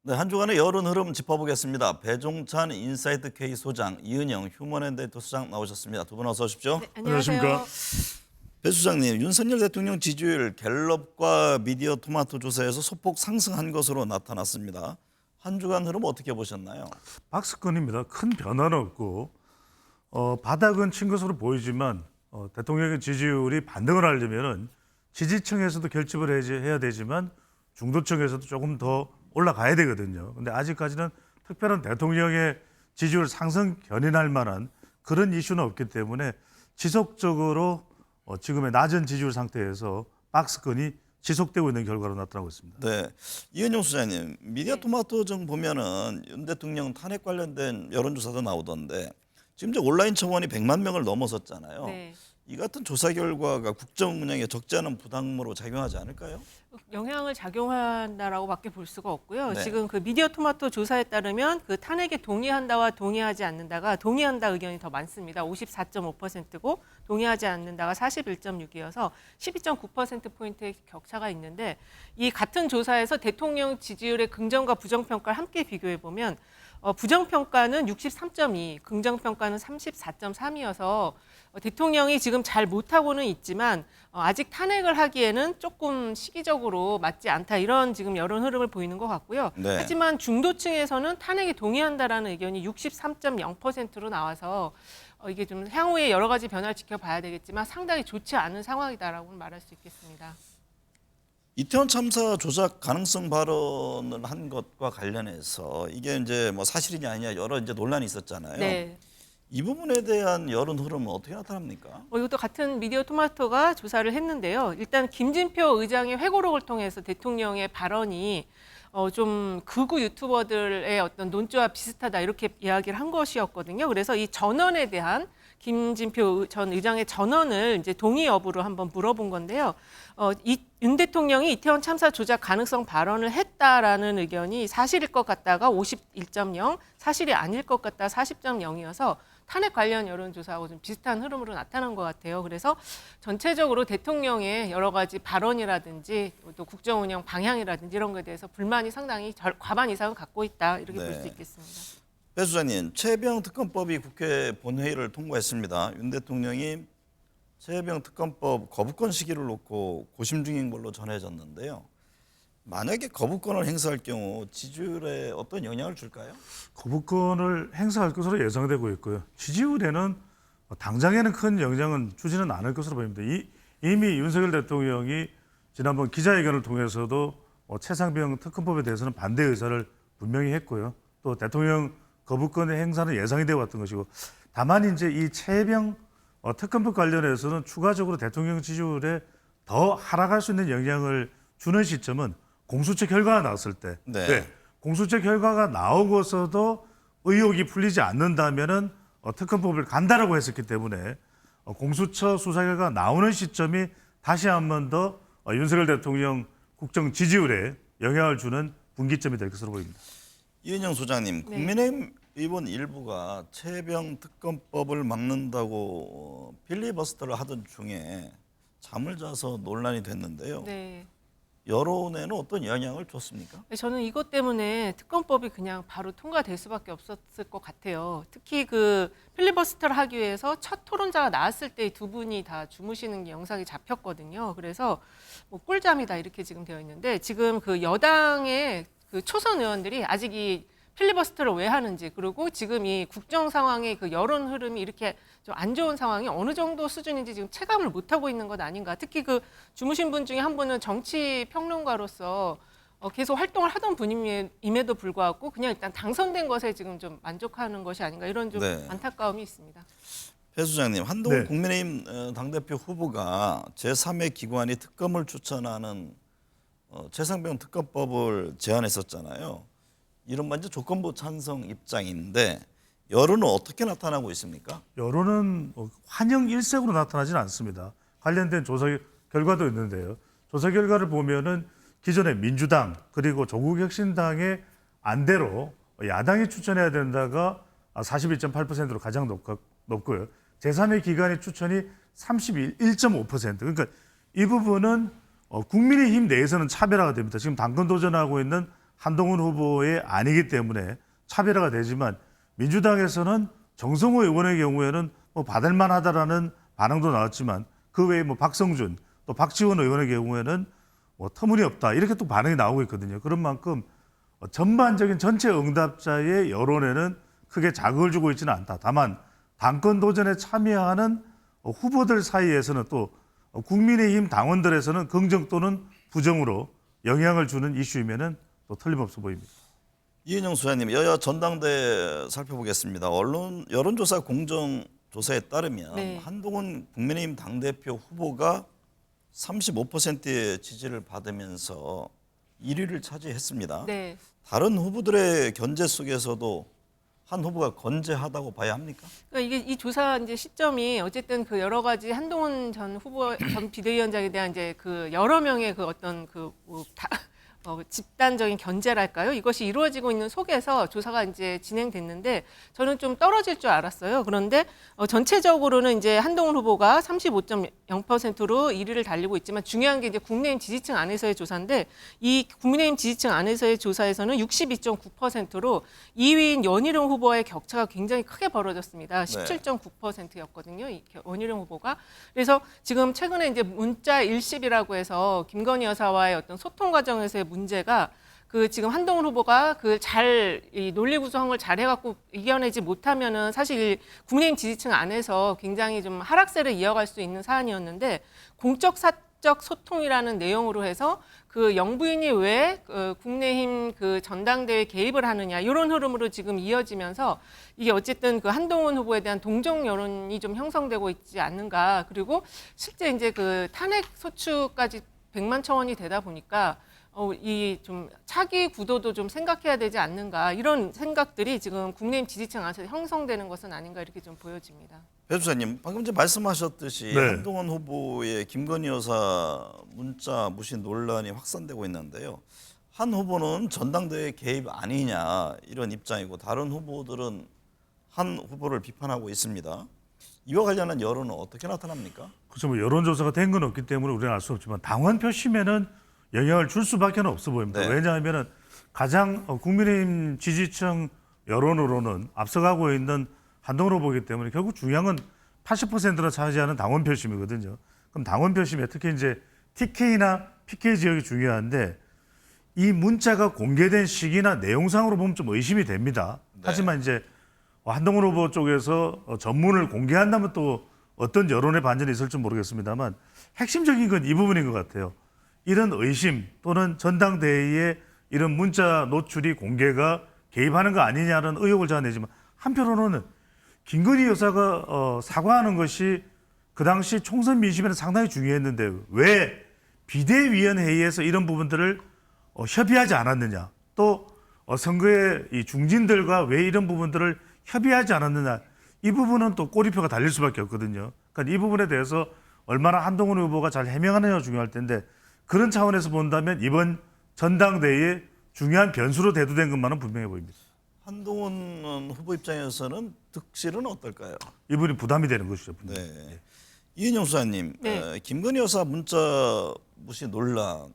네, 한 주간의 여론 흐름 짚어보겠습니다. 배종찬 인사이트 K 소장, 이은영 휴먼앤데이터 소장 나오셨습니다. 두 분 어서 오십시오. 네, 안녕하십니까. 안녕하세요. 배 수장님, 윤석열 대통령 지지율 갤럽과 미디어 토마토 조사에서 소폭 상승한 것으로 나타났습니다. 한 주간 흐름 어떻게 보셨나요? 박스권입니다. 큰 변화는 없고 바닥은 친 것으로 보이지만 대통령의 지지율이 반등을 하려면은 지지층에서도 결집을 해야 되지만 중도층에서도 조금 더 올라가야 되거든요. 근데 아직까지는 특별한 대통령의 지지율 상승 견인할 만한 그런 이슈는 없기 때문에 지속적으로 지금의 낮은 지지율 상태에서 박스권이 지속되고 있는 결과로 나타나고 있습니다. 네, 이은영 소장님, 미디어 토마토 정 보면은 윤 대통령 탄핵 관련된 여론조사도 나오던데 지금 이제 온라인 청원이 100만 명을 넘어섰잖아요. 네. 이 같은 조사 결과가 국정 운영에 적지 않은 부담으로 작용하지 않을까요? 영향을 작용한다라고밖에 볼 수가 없고요. 네. 지금 그 미디어 토마토 조사에 따르면 그 탄핵에 동의한다와 동의하지 않는다가 동의한다 의견이 더 많습니다. 54.5%고 동의하지 않는다가 41.6이어서 12.9%포인트의 격차가 있는데 이 같은 조사에서 대통령 지지율의 긍정과 부정평가를 함께 비교해 보면 부정평가는 63.2, 긍정평가는 34.3이어서 대통령이 지금 잘 못하고는 있지만 아직 탄핵을 하기에는 조금 시기적으로 맞지 않다 이런 지금 여론 흐름을 보이는 것 같고요. 네. 하지만 중도층에서는 탄핵에 동의한다라는 의견이 63.0%로 나와서 이게 좀 향후에 여러 가지 변화를 지켜봐야 되겠지만 상당히 좋지 않은 상황이다라고 말할 수 있겠습니다. 이태원 참사 조작 가능성 발언을 한 것과 관련해서 이게 이제 뭐 사실이냐 아니냐 여러 이제 논란이 있었잖아요. 네. 이 부분에 대한 여론 흐름은 어떻게 나타납니까? 이것도 같은 미디어 토마토가 조사를 했는데요. 일단 김진표 의장의 회고록을 통해서 대통령의 발언이 좀 극우 유튜버들의 어떤 논조와 비슷하다 이렇게 이야기를 한 것이었거든요. 그래서 이 전언에 대한 김진표 전 의장의 전언을 이제 동의 여부로 한번 물어본 건데요. 윤 대통령이 이태원 참사 조작 가능성 발언을 했다라는 의견이 사실일 것 같다가 51.0, 사실이 아닐 것 같다 40.0이어서 탄핵 관련 여론조사하고 좀 비슷한 흐름으로 나타난 것 같아요. 그래서 전체적으로 대통령의 여러 가지 발언이라든지 또 국정 운영 방향이라든지 이런 것에 대해서 불만이 상당히 과반 이상은 갖고 있다 이렇게 볼 수 있겠습니다. 배 수장님, 최혜병 특검법이 국회 본회의를 통과했습니다. 윤 대통령이 최혜병 특검법 거부권 시기를 놓고 고심 중인 걸로 전해졌는데요. 만약에 거부권을 행사할 경우 지지율에 어떤 영향을 줄까요? 거부권을 행사할 것으로 예상되고 있고요. 지지율에는 당장에는 큰 영향은 주지는 않을 것으로 보입니다. 이미 윤석열 대통령이 지난번 기자회견을 통해서도 최상병 특검법에 대해서는 반대 의사를 분명히 했고요. 또 대통령 거부권의 행사는 예상이 되어 왔던 것이고, 다만 이제 이 최혜병 특검법 관련해서는 추가적으로 대통령 지지율에 더 하락할 수 있는 영향을 주는 시점은 공수처 결과가 나왔을 때, 네. 공수처 결과가 나오고서도 의혹이 풀리지 않는다면은 특검법을 간다라고 했었기 때문에 공수처 수사 결과가 나오는 시점이 다시 한 번 더 윤석열 대통령 국정 지지율에 영향을 주는 분기점이 될 것으로 보입니다. 이은영 소장님, 네. 국민의힘 의원 일부가 최혜병 특검법을 막는다고 필리버스터를 하던 중에 잠을 자서 논란이 됐는데요. 네. 여론에는 어떤 영향을 줬습니까? 저는 이것 때문에 특검법이 그냥 바로 통과될 수밖에 없었을 것 같아요. 특히 그 필리버스터를 하기 위해서 첫 토론자가 나왔을 때 두 분이 다 주무시는 게 영상이 잡혔거든요. 그래서 뭐 꿀잠이다 이렇게 지금 되어 있는데 지금 그 여당의 그 초선 의원들이 아직 이 필리버스터를 왜 하는지 그리고 지금 이 국정 상황의 그 여론 흐름이 이렇게 좀 안 좋은 상황이 어느 정도 수준인지 지금 체감을 못하고 있는 것 아닌가. 특히 그 주무신 분 중에 한 분은 정치 평론가로서 계속 활동을 하던 분임에도 불구하고 그냥 일단 당선된 것에 지금 좀 만족하는 것이 아닌가 이런 좀 네. 안타까움이 있습니다. 배 수장님, 한동훈 네. 국민의힘 당대표 후보가 제3의 기관이 특검을 추천하는 최상병 특검법을 제안했었잖아요. 이른바 이제 조건부 찬성 입장인데 여론은 어떻게 나타나고 있습니까? 여론은 환영 일색으로 나타나지는 않습니다. 관련된 조사 결과도 있는데요. 조사 결과를 보면은 기존의 민주당 그리고 조국혁신당의 안대로 야당이 추천해야 된다가 42.8%로 가장 높고요. 제3의 기관의 추천이 31.5%. 그러니까 이 부분은 국민의힘 내에서는 차별화가 됩니다. 지금 당권 도전하고 있는 한동훈 후보의 아니기 때문에 차별화가 되지만 민주당에서는 정성호 의원의 경우에는 뭐 받을 만하다라는 반응도 나왔지만 그 외에 뭐 박성준 또 박지원 의원의 경우에는 뭐 터무니없다 이렇게 또 반응이 나오고 있거든요. 그런 만큼 전반적인 전체 응답자의 여론에는 크게 자극을 주고 있지는 않다. 다만 당권 도전에 참여하는 후보들 사이에서는 또 국민의힘 당원들에서는 긍정 또는 부정으로 영향을 주는 이슈이면은 또 틀림없어 보입니다. 이은영 소장님, 여야 전당대 살펴보겠습니다. 언론 여론조사 공정조사에 따르면 네. 한동훈 국민의힘 당대표 후보가 35%의 지지를 받으면서 1위를 차지했습니다. 네. 다른 후보들의 견제 속에서도 한 후보가 건재하다고 봐야 합니까? 그러니까 이게 이 조사 이제 시점이 어쨌든 그 여러 가지 한동훈 전 후보 전 비대위원장에 대한 이제 그 여러 명의 그 어떤 집단적인 견제랄까요? 이것이 이루어지고 있는 속에서 조사가 이제 진행됐는데 저는 좀 떨어질 줄 알았어요. 그런데 전체적으로는 이제 한동훈 후보가 35.0%로 1위를 달리고 있지만 중요한 게 이제 국민의힘 지지층 안에서의 조사인데 이 국민의힘 지지층 안에서의 조사에서는 62.9%로 2위인 원희룡 후보의 격차가 굉장히 크게 벌어졌습니다. 17.9%였거든요. 원희룡 후보가. 그래서 지금 최근에 이제 문자 일십이라고 해서 김건희 여사와의 어떤 소통 과정에서의 문제가 그 지금 한동훈 후보가 그 잘 이 논리 구성을 잘 해갖고 이겨내지 못하면은 사실 국민의힘 지지층 안에서 굉장히 좀 하락세를 이어갈 수 있는 사안이었는데 공적 사적 소통이라는 내용으로 해서 그 영부인이 왜 국민의힘 그 전당대회 개입을 하느냐 이런 흐름으로 지금 이어지면서 이게 어쨌든 그 한동훈 후보에 대한 동정 여론이 좀 형성되고 있지 않는가. 그리고 실제 이제 그 탄핵 소추까지 100만 청원이 되다 보니까 이 좀 차기 구도도 좀 생각해야 되지 않는가 이런 생각들이 지금 국민의힘 지지층 안에서 형성되는 것은 아닌가 이렇게 좀 보여집니다. 배 주사님, 방금 전에 말씀하셨듯이 네. 한동훈 후보의 김건희 여사 문자 무시 논란이 확산되고 있는데요. 한 후보는 전당대회 개입 아니냐 이런 입장이고 다른 후보들은 한 후보를 비판하고 있습니다. 이와 관련한 여론은 어떻게 나타납니까? 그렇죠. 뭐 여론조사가 된 건 없기 때문에 우리는 알 수 없지만 당원 표심에는 영향을 줄 수밖에 없어 보입니다. 네. 왜냐하면 가장 국민의힘 지지층 여론으로는 앞서가고 있는 한동훈 후보이기 때문에 결국 중요한 건 80%나 차지하는 당원 표심이거든요. 그럼 당원 표심에 특히 이제 TK나 PK 지역이 중요한데 이 문자가 공개된 시기나 내용상으로 보면 좀 의심이 됩니다. 네. 하지만 이제 한동훈 후보 쪽에서 전문을 공개한다면 또 어떤 여론의 반전이 있을지 모르겠습니다만 핵심적인 건 이 부분인 것 같아요. 이런 의심 또는 전당대회에 이런 문자 노출이 공개가 개입하는 거 아니냐는 의혹을 자아내지만 한편으로는 김건희 여사가 사과하는 것이 그 당시 총선 민심에는 상당히 중요했는데 왜 비대위원회의에서 이런 부분들을 협의하지 않았느냐 또 선거의 이 중진들과 왜 이런 부분들을 협의하지 않았느냐 이 부분은 또 꼬리표가 달릴 수밖에 없거든요. 그러니까 이 부분에 대해서 얼마나 한동훈 후보가 잘 해명하느냐가 중요할 텐데 그런 차원에서 본다면 이번 전당대회에 중요한 변수로 대두된 것만은 분명해 보입니다. 한동훈 후보 입장에서는 득실은 어떨까요? 이분이 부담이 되는 것이죠. 분명히. 네. 이은영 수사님, 네. 김건희 여사 문자 무시 논란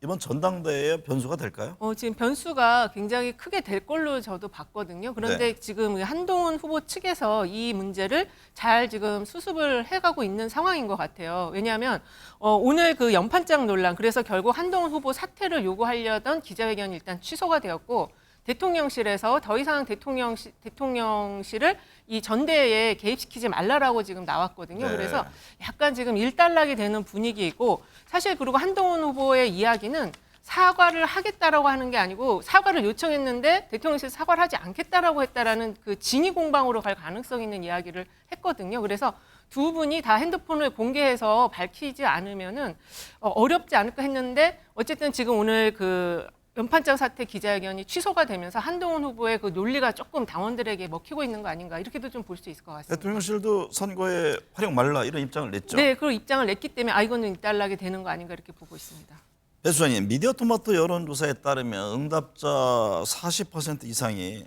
이번 전당대회 변수가 될까요? 지금 변수가 굉장히 크게 될 걸로 저도 봤거든요. 그런데 네. 지금 한동훈 후보 측에서 이 문제를 잘 지금 수습을 해가고 있는 상황인 것 같아요. 왜냐하면 오늘 그 연판장 논란, 그래서 결국 한동훈 후보 사퇴를 요구하려던 기자회견이 일단 취소가 되었고 대통령실에서 더 이상 대통령실을 이 전대에 개입시키지 말라라고 지금 나왔거든요. 네. 그래서 약간 지금 일단락이 되는 분위기이고 사실 그리고 한동훈 후보의 이야기는 사과를 하겠다라고 하는 게 아니고 사과를 요청했는데 대통령실 사과를 하지 않겠다라고 했다라는 그 진위 공방으로 갈 가능성 있는 이야기를 했거든요. 그래서 두 분이 다 핸드폰을 공개해서 밝히지 않으면은 어렵지 않을까 했는데 어쨌든 지금 오늘 그 연판장 사태 기자회견이 취소가 되면서 한동훈 후보의 그 논리가 조금 당원들에게 먹히고 있는 거 아닌가 이렇게도 좀 볼 수 있을 것 같습니다. 대통령실도 선거에 활용 말라 이런 입장을 냈죠. 네, 그 입장을 냈기 때문에 이거는 일단락이 되는 거 아닌가 이렇게 보고 있습니다. 배 수사님, 미디어토마토 여론조사에 따르면 응답자 40% 이상이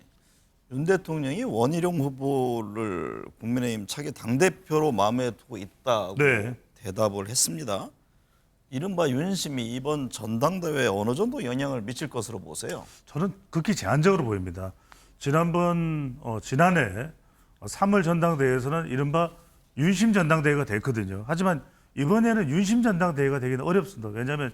윤 대통령이 원희룡 후보를 국민의힘 차기 당대표로 마음에 두고 있다고 네. 대답을 했습니다. 이른바 윤심이 이번 전당대회에 어느 정도 영향을 미칠 것으로 보세요? 저는 극히 제한적으로 보입니다. 지난해 3월 전당대회에서는 이른바 윤심 전당대회가 됐거든요. 하지만 이번에는 윤심 전당대회가 되기는 어렵습니다. 왜냐하면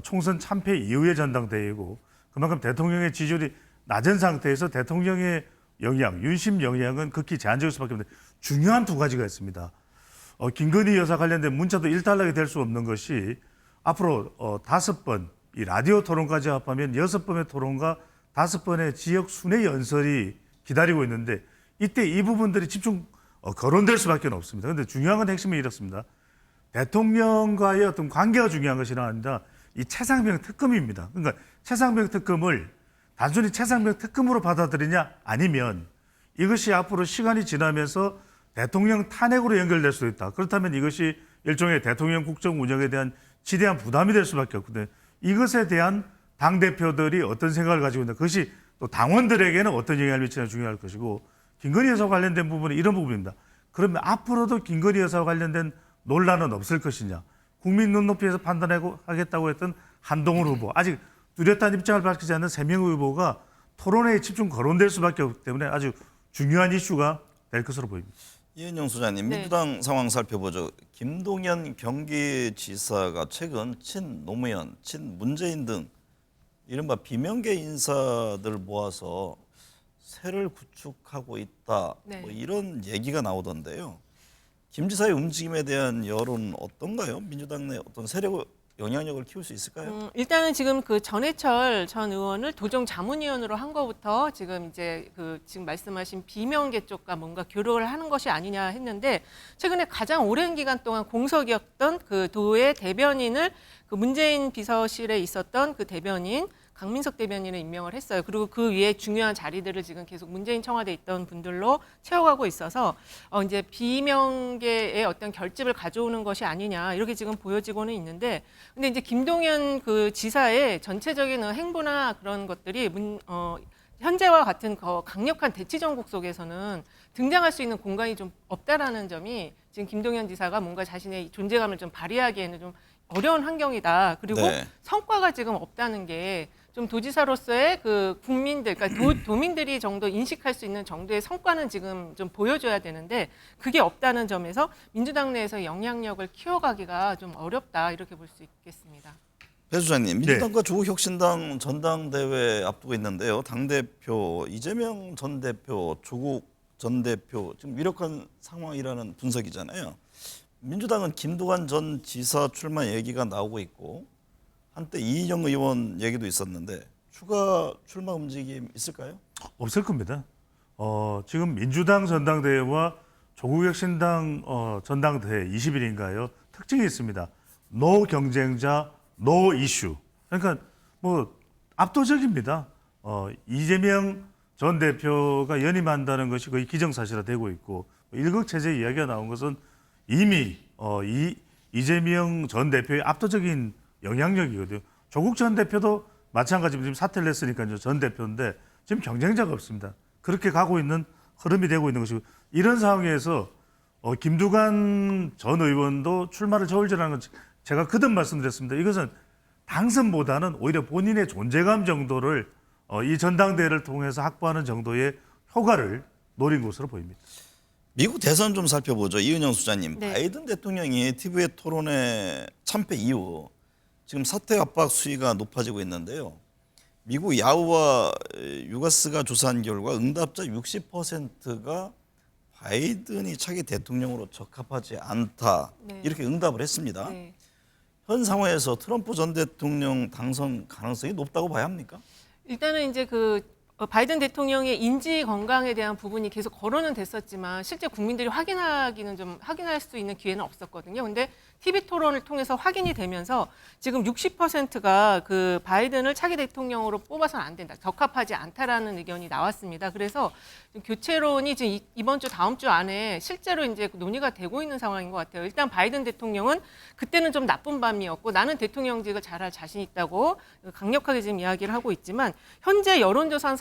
총선 참패 이후의 전당대회이고 그만큼 대통령의 지지율이 낮은 상태에서 대통령의 영향, 윤심 영향은 극히 제한적일 수밖에 없는데 중요한 두 가지가 있습니다. 김건희 여사 관련된 문자도 일단락이 될 수 없는 것이 앞으로 5번, 이 라디오 토론까지 합하면 6번의 토론과 5번의 지역 순회 연설이 기다리고 있는데 이때 이 부분들이 집중 거론될 수밖에 없습니다. 그런데 중요한 건 핵심이 이렇습니다. 대통령과의 어떤 관계가 중요한 것이 아니라 이 최상병 특검입니다. 그러니까 최상병 특검을 단순히 최상병 특검으로 받아들이냐 아니면 이것이 앞으로 시간이 지나면서 대통령 탄핵으로 연결될 수도 있다. 그렇다면 이것이 일종의 대통령 국정 운영에 대한 지대한 부담이 될 수밖에 없거든요. 이것에 대한 당대표들이 어떤 생각을 가지고 있는가, 그것이 또 당원들에게는 어떤 영향을 미치느냐 중요할 것이고, 김건희 여사와 관련된 부분은 이런 부분입니다. 그러면 앞으로도 김건희 여사와 관련된 논란은 없을 것이냐. 국민 눈높이에서 판단하겠다고 했던 한동훈 후보, 아직 뚜렷한 입장을 밝히지 않는 3명 후보가 토론회에 집중 거론될 수밖에 없기 때문에 아주 중요한 이슈가 될 것으로 보입니다. 이은영 소장님, 네. 민주당 상황 살펴보죠. 김동연 경기지사가 최근 친노무현, 친문재인 등 이른바 비명계 인사들 모아서 세를 구축하고 있다. 네. 뭐 이런 얘기가 나오던데요. 김 지사의 움직임에 대한 여론은 어떤가요? 민주당 내 어떤 세력 영향력을 키울 수 있을까요? 일단은 지금 그 전해철 전 의원을 도정 자문위원으로 한 거부터 지금 이제 지금 말씀하신 비명계 쪽과 뭔가 교류를 하는 것이 아니냐 했는데, 최근에 가장 오랜 기간 동안 공석이었던 그 도의 대변인을 그 문재인 비서실에 있었던 그 대변인 강민석 대변인을 임명을 했어요. 그리고 그 위에 중요한 자리들을 지금 계속 문재인 청와대에 있던 분들로 채워가고 있어서 이제 비명계의 어떤 결집을 가져오는 것이 아니냐 이렇게 지금 보여지고는 있는데, 근데 이제 김동연 그 지사의 전체적인 행보나 그런 것들이 현재와 같은 강력한 대치 정국 속에서는 등장할 수 있는 공간이 좀 없다라는 점이 지금 김동연 지사가 뭔가 자신의 존재감을 좀 발휘하기에는 좀 어려운 환경이다. 그리고 네. 성과가 지금 없다는 게 좀 도지사로서의 그 국민들, 그러니까 도민들이 정도 인식할 수 있는 정도의 성과는 지금 좀 보여줘야 되는데 그게 없다는 점에서 민주당 내에서 영향력을 키워가기가 좀 어렵다 이렇게 볼 수 있겠습니다. 배 소장님, 민주당과 조국혁신당 전당대회 앞두고 있는데요. 당대표 이재명 전 대표, 조국 전 대표 지금 위력한 상황이라는 분석이잖아요. 민주당은 김두관 전 지사 출마 얘기가 나오고 있고 한때 이인영 의원 얘기도 있었는데 추가 출마 움직임 있을까요? 없을 겁니다. 지금 민주당 전당대회와 조국혁신당 전당대회 20일인가요? 특징이 있습니다. 노 경쟁자, 노 이슈. 그러니까 뭐 압도적입니다. 이재명 전 대표가 연임한다는 것이 거의 기정사실화되고 있고, 일극체제 이야기가 나온 것은 이미 이재명 전 대표의 압도적인 영향력이거든요. 조국 전 대표도 마찬가지로 지금 사퇴를 했으니까요. 전 대표인데 지금 경쟁자가 없습니다. 그렇게 가고 있는 흐름이 되고 있는 것이고, 이런 상황에서 김두관 전 의원도 출마를 저울질하는 건 제가 그듭 말씀드렸습니다. 이것은 당선보다는 오히려 본인의 존재감 정도를 이 전당대회를 통해서 확보하는 정도의 효과를 노린 것으로 보입니다. 미국 대선 좀 살펴보죠. 이은영 소장님, 네. 바이든 대통령이 TV의 토론회 참패 이후 지금 사퇴 압박 수위가 높아지고 있는데요. 미국 야후와 유가스가 조사한 결과 응답자 60%가 바이든이 차기 대통령으로 적합하지 않다. 네. 이렇게 응답을 했습니다. 네. 현 상황에서 트럼프 전 대통령 당선 가능성이 높다고 봐야 합니까? 일단은 이제 바이든 대통령의 인지 건강에 대한 부분이 계속 거론은 됐었지만 실제 국민들이 확인할 수 있는 기회는 없었거든요. 근데 TV 토론을 통해서 확인이 되면서 지금 60%가 그 바이든을 차기 대통령으로 뽑아서는 안 된다, 적합하지 않다라는 의견이 나왔습니다. 그래서 좀 교체론이 지금 이번 주 다음 주 안에 실제로 이제 논의가 되고 있는 상황인 것 같아요. 일단 바이든 대통령은 그때는 좀 나쁜 밤이었고 나는 대통령직을 잘할 자신 있다고 강력하게 지금 이야기를 하고 있지만 현재 여론조사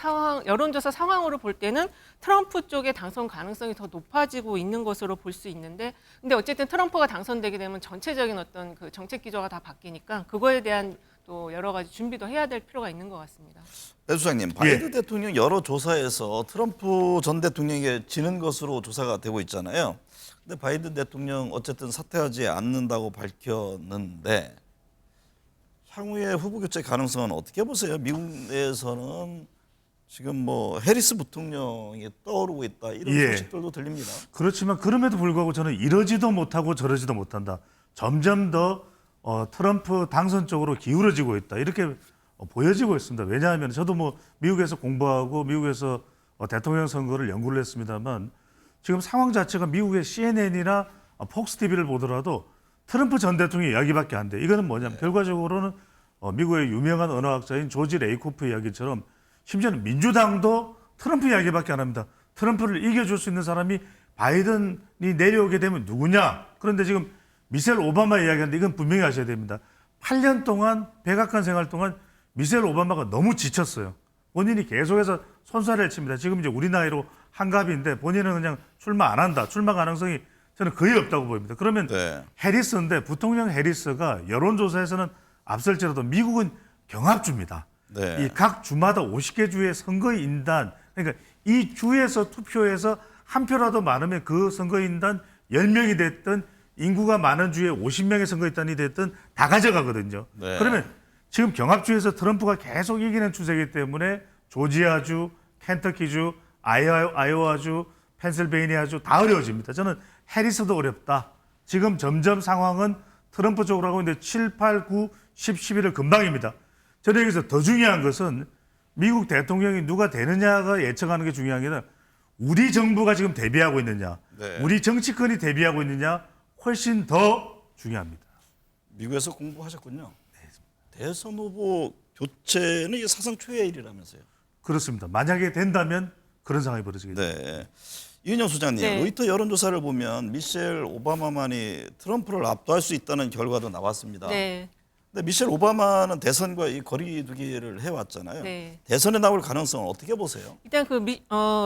상황으로 볼 때는 트럼프 쪽의 당선 가능성이 더 높아지고 있는 것으로 볼 수 있는데 근데 어쨌든 트럼프가 당선되게 되면 전체적인 어떤 그 정책 기조가 다 바뀌니까 그거에 대한 또 여러 가지 준비도 해야 될 필요가 있는 것 같습니다. 배 수장님, 바이든 대통령 여러 조사에서 트럼프 전 대통령에게 지는 것으로 조사가 되고 있잖아요. 근데 바이든 대통령 어쨌든 사퇴하지 않는다고 밝혔는데 향후에 후보 교체 가능성은 어떻게 보세요? 미국 내에서는 지금 뭐 해리스 부통령이 떠오르고 있다 이런 소식들도 들립니다. 그렇지만 그럼에도 불구하고 저는 이러지도 못하고 저러지도 못한다. 점점 더 트럼프 당선 쪽으로 기울어지고 있다. 이렇게 보여지고 있습니다. 왜냐하면 저도 뭐 미국에서 공부하고 미국에서 대통령 선거를 연구를 했습니다만 지금 상황 자체가 미국의 CNN이나 폭스 TV를 보더라도 트럼프 전 대통령 이야기밖에 안 돼. 이거는 뭐냐면 결과적으로는 미국의 유명한 언어학자인 조지 레이코프 이야기처럼 심지어는 민주당도 트럼프 이야기밖에 안 합니다. 트럼프를 이겨줄 수 있는 사람이 바이든이 내려오게 되면 누구냐? 그런데 지금 미셸 오바마 이야기하는데 이건 분명히 아셔야 됩니다. 8년 동안 백악관 생활 동안 미셸 오바마가 너무 지쳤어요. 본인이 계속해서 손살을 칩니다. 지금 이제 우리 나이로 한갑인데 본인은 그냥 출마 안 한다. 출마 가능성이 저는 거의 없다고 보입니다. 그러면 해리스인데 부통령 해리스가 여론조사에서는 앞설지라도 미국은 경합주입니다. 이 각 주마다 50개 주의 선거인단, 그러니까 이 주에서 투표해서 한 표라도 많으면 그 선거인단 10명이 됐든 인구가 많은 주에 50명의 선거인단이 됐든 다 가져가거든요. 그러면 지금 경합주에서 트럼프가 계속 이기는 추세이기 때문에 조지아주, 켄터키주, 아이오와주, 펜실베이니아주 다 어려워집니다. 저는 해리스도 어렵다. 지금 점점 상황은 트럼프 쪽으로 하고 있는데 7, 8, 9, 10, 11을 금방입니다. 저는 여기서 더 중요한 것은 미국 대통령이 누가 되느냐가 예측하는 게 중요한 게 아니라 우리 정부가 지금 대비하고 있느냐, 우리 정치권이 대비하고 있느냐 훨씬 더 중요합니다. 미국에서 공부하셨군요. 대선 후보 교체는 이게 사상 초유의 일이라면서요. 그렇습니다. 만약에 된다면 그런 상황이 벌어지겠죠. 네. 이은영 소장님, 로이터 여론조사를 보면 미셸 오바마만이 트럼프를 압도할 수 있다는 결과도 나왔습니다. 네. 근데 미셸 오바마는 대선과 이 거리두기를 해왔잖아요. 네. 대선에 나올 가능성은 어떻게 보세요? 일단 그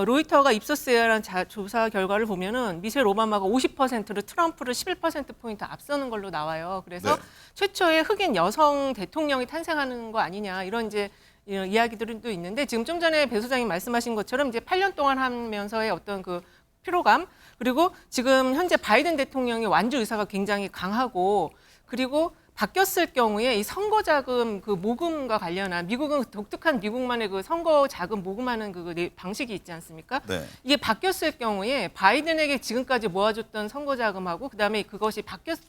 로이터가 입소스라는 조사 결과를 보면은 미셸 오바마가 50%로 트럼프를 11%포인트 앞서는 걸로 나와요. 그래서 최초의 흑인 여성 대통령이 탄생하는 거 아니냐 이런 이제 이런 이야기들도 있는데 지금 좀 전에 배 소장님 말씀하신 것처럼 이제 8년 동안 하면서의 어떤 그 피로감 그리고 지금 현재 바이든 대통령의 완주 의사가 굉장히 강하고 그리고 바뀌었을 경우에 이 선거 자금 그 모금과 관련한 미국은 독특한 미국만의 그 선거 자금 모금하는 그 방식이 있지 않습니까? 이게 바뀌었을 경우에 바이든에게 지금까지 모아줬던 선거 자금하고 그다음에 그것이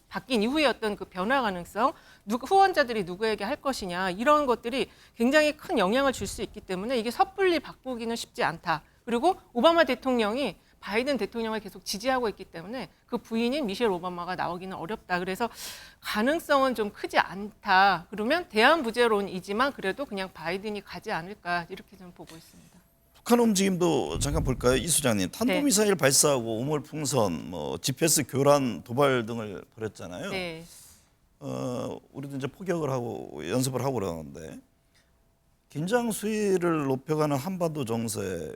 바뀐 이후에 어떤 그 변화 가능성, 후원자들이 누구에게 할 것이냐 이런 것들이 굉장히 큰 영향을 줄 수 있기 때문에 이게 섣불리 바꾸기는 쉽지 않다. 그리고 오바마 대통령이 바이든 대통령을 계속 지지하고 있기 때문에 그 부인인 미셸 오바마가 나오기는 어렵다. 그래서 가능성은 좀 크지 않다. 그러면 대안부재론이지만 그래도 그냥 바이든이 가지 않을까 이렇게 좀 보고 있습니다. 북한 움직임도 잠깐 볼까요? 이 소장님, 탄도미사일 발사하고 우물풍선, 뭐 GPS 교란, 도발 등을 벌였잖아요. 네. 우리도 이제 포격을 하고 연습을 하고 그러는데 긴장 수위를 높여가는 한반도 정세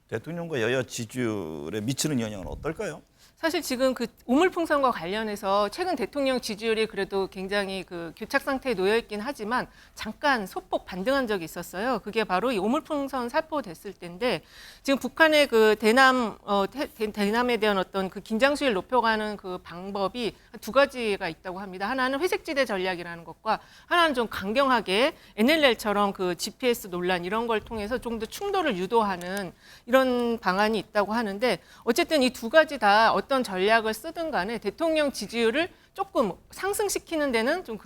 대통령과 여야 지지율에 미치는 영향은 어떨까요? 사실 지금 그 우물풍선과 관련해서 최근 대통령 지지율이 그래도 굉장히 그 교착 상태에 놓여 있긴 하지만 잠깐 소폭 반등한 적이 있었어요. 그게 바로 이 우물풍선 살포됐을 때인데 지금 북한의 그 대남에 대한 어떤 그 긴장 수위를 높여가는 그 방법이 두 가지가 있다고 합니다. 하나는 회색지대 전략이라는 것과 하나는 좀 강경하게 NLL처럼 그 GPS 논란 이런 걸 통해서 좀 더 충돌을 유도하는 이런 방안이 있다고 하는데 어쨌든 이 두 가지 다 어떤 전략을 쓰든 간에 대통령 지지율을 조금 상승시키는 데는 좀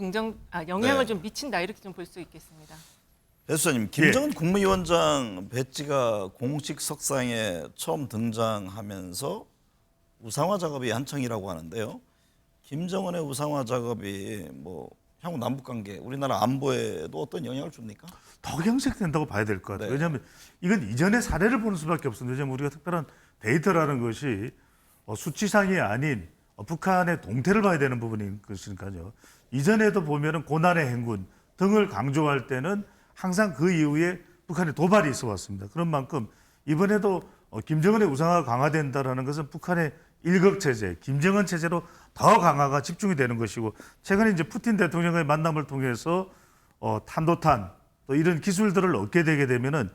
영향을 좀 미친다 이렇게 좀 볼 수 있겠습니다. 배 수장님, 김정은 국무위원장 배지가 공식 석상에 처음 등장하면서 우상화 작업이 한창이라고 하는데요. 김정은의 우상화 작업이 뭐 향후 남북 관계, 우리나라 안보에도 어떤 영향을 줍니까? 더 경색된다고 봐야 될 것 같아요. 네. 왜냐하면 이건 이전의 사례를 보는 수밖에 없습니다. 왜냐하면 우리가 특별한 데이터라는 것이 수치상이 아닌 북한의 동태를 봐야 되는 부분인 것이니까요. 이전에도 보면은 고난의 행군 등을 강조할 때는 항상 그 이후에 북한의 도발이 있어 왔습니다. 그런 만큼 이번에도 김정은의 우상화가 강화된다라는 것은 북한의 일극 체제, 김정은 체제로 더 강화가 집중이 되는 것이고, 최근에 이제 푸틴 대통령의 만남을 통해서 탄도탄 또 이런 기술들을 얻게 되게 되면은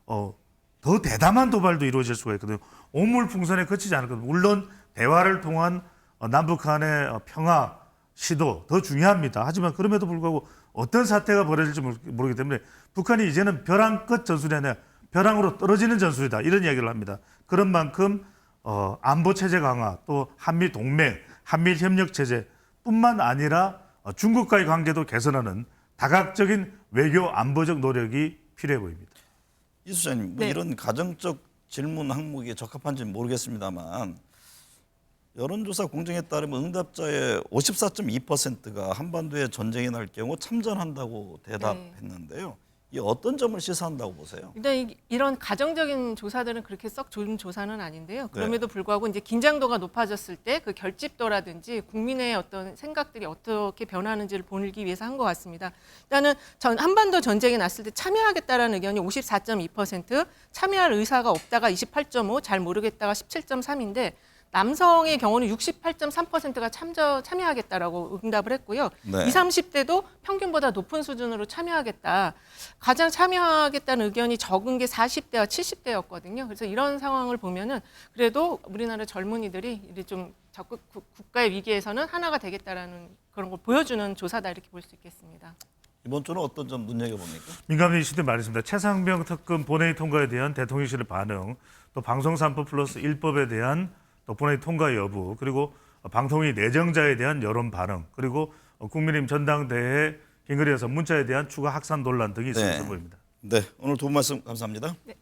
더 대담한 도발도 이루어질 수가 있거든요. 오물풍선에 그치지 않을 겁니다. 물론 대화를 통한 남북 간의 평화 시도 더 중요합니다. 하지만 그럼에도 불구하고 어떤 사태가 벌어질지 모르기 때문에 북한이 이제는 벼랑 끝 전술이 아니라 벼랑으로 떨어지는 전술이다, 이런 이야기를 합니다. 그런 만큼 안보 체제 강화, 또 한미 동맹, 한미 협력 체제뿐만 아니라 중국과의 관계도 개선하는 다각적인 외교 안보적 노력이 필요해 보입니다. 이 수장님, 뭐 네. 이런 가정적 질문 항목이 적합한지는 모르겠습니다만 여론조사 공정에 따르면 응답자의 54.2%가 한반도에 전쟁이 날 경우 참전한다고 대답했는데요. 이 어떤 점을 시사한다고 보세요? 일단 이런 가정적인 조사들은 그렇게 썩 좋은 조사는 아닌데요. 그럼에도 불구하고 이제 긴장도가 높아졌을 때 그 결집도라든지 국민의 어떤 생각들이 어떻게 변하는지를 보기 위해서 한 것 같습니다. 일단은 한반도 전쟁이 났을 때 참여하겠다라는 의견이 54.2%, 참여할 의사가 없다가 28.5%, 잘 모르겠다가 17.3%인데 남성의 경우는 68.3%가 참여하겠다라고 응답을 했고요. 네. 20, 30대도 평균보다 높은 수준으로 참여하겠다. 가장 참여하겠다는 의견이 적은 게 40대와 70대였거든요. 그래서 이런 상황을 보면은 그래도 우리나라 젊은이들이 이제 좀 적극 국가의 위기에서는 하나가 되겠다라는 그런 걸 보여주는 조사다, 이렇게 볼 수 있겠습니다. 이번 주는 어떤 점 눈여겨봅니까? 민감한 이슈들 많이 있습니다. 최상병 특검 본회의 통과에 대한 대통령실의 반응, 또 방송 3법 플러스 1법에 대한 또 본회의 통과 여부, 그리고 방통위 내정자에 대한 여론 반응, 그리고 국민의힘 전당대회 김건희 여사 문자에 대한 추가 확산 논란 등이 있을 것으로 보입니다. 네, 오늘 도움 말씀 감사합니다. 네.